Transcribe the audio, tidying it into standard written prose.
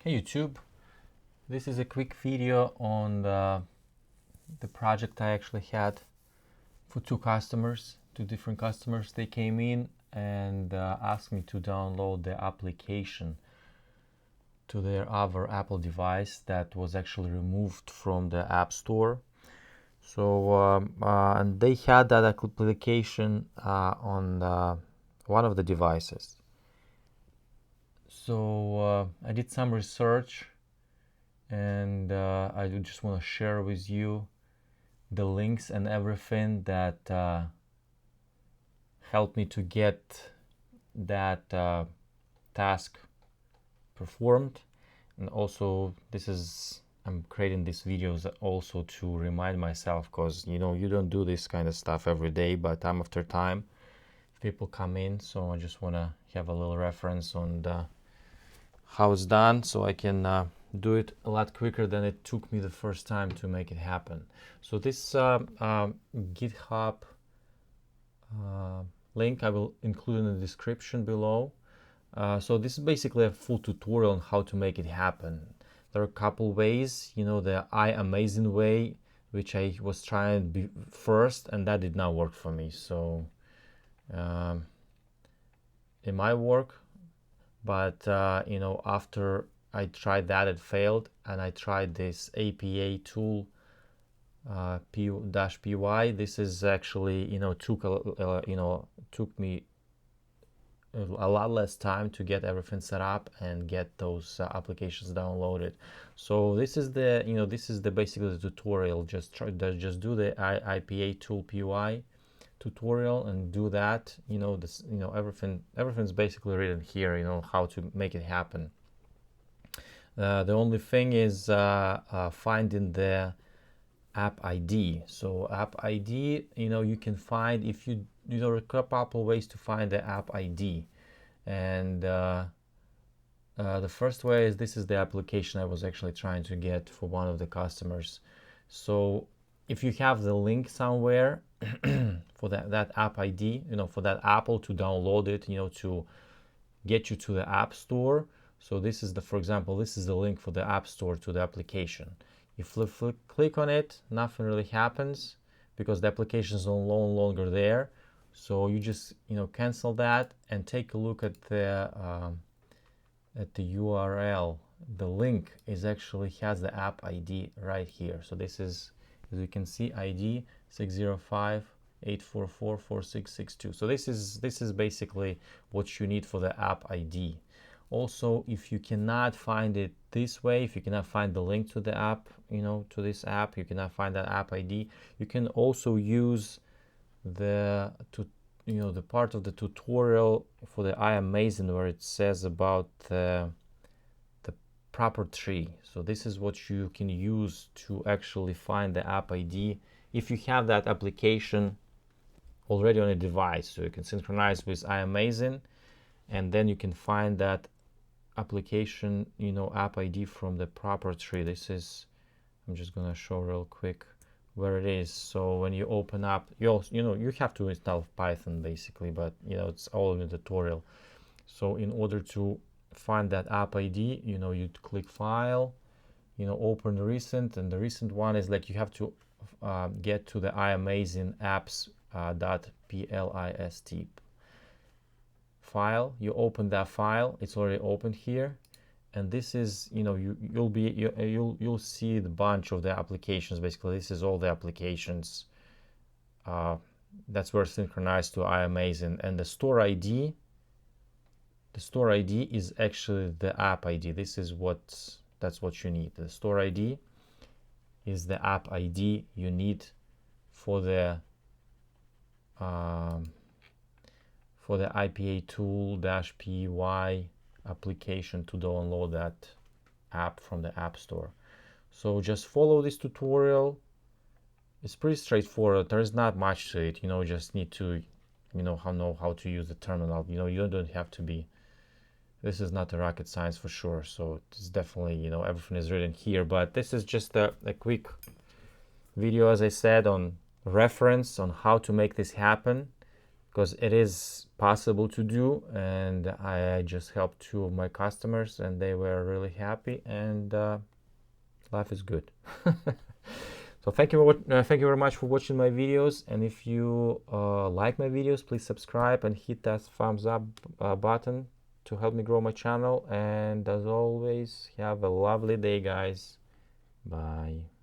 Hey YouTube, this is a quick video on the project I actually had for two different customers. They came in and asked me to download the application to their other Apple device that was actually removed from the App Store. So and they had that application on one of the devices. So I did some research and I just want to share with you the links and everything that helped me to get that task performed. And also I'm creating these videos also to remind myself, because you don't do this kind of stuff every day, but time after time people come in, so I just want to have a little reference on how it's done, so I can do it a lot quicker than it took me the first time to make it happen. So this GitHub link I will include in the description below. So this is basically a full tutorial on how to make it happen. There are a couple ways, the iAmazing way, which I was trying first, and that did not work for me. So it might work, but after I tried that, it failed, and I tried this ipatool-py. This is actually took me a lot less time to get everything set up and get those applications downloaded. So this is the basically the tutorial. Just do the ipatool-py tutorial and do that. Everything's basically written here. How to make it happen. The only thing is finding the app ID. So app ID, you can find, if there are a couple ways to find the app ID, and the first way is, this is the application I was actually trying to get for one of the customers. So if you have the link somewhere for that app ID, for that Apple to download it, to get you to the App Store. So this is for example, this is the link for the App Store to the application. If you click on it, nothing really happens because the application is no longer there. So you just cancel that and take a look at the URL. The link has the app ID right here. So this is, as you can see, ID 605-844-4662. So this is basically what you need for the app ID. Also, if you cannot find it this way, if you cannot find the link to the app, to this app, you cannot find that app ID, you can also use the part of the tutorial for the iAmazing where it says about the proper tree. So this is what you can use to actually find the app ID if you have that application already on a device. So you can synchronize with iAmazing, and then you can find that application app ID from the proper tree. I'm just gonna show real quick where it is. So when you open up, you have to install Python basically, but it's all in the tutorial. So in order to find that app ID, you click File, open recent, and the recent one is like you have to get to the iAmazing apps .plist file. You open that file, it's already opened here, and this is you'll see the bunch of the applications. Basically, this is all the applications that's were synchronized to iAmazing, and the store ID is actually the app ID. That's what you need. The store ID is the app ID you need for the ipatool-py application to download that app from the App Store. So just follow this tutorial. It's pretty straightforward. There is not much to it. Just need to know how to use the terminal. You don't have to be, this is not a rocket science for sure. So it's definitely, everything is written here, but this is just a quick video, as I said, on reference on how to make this happen. because it is possible to do, and I just helped 2 of my customers and they were really happy, and life is good. So thank you very much for watching my videos, and if you like my videos, please subscribe and hit that thumbs up button to help me grow my channel. And as always, have a lovely day, guys. Bye.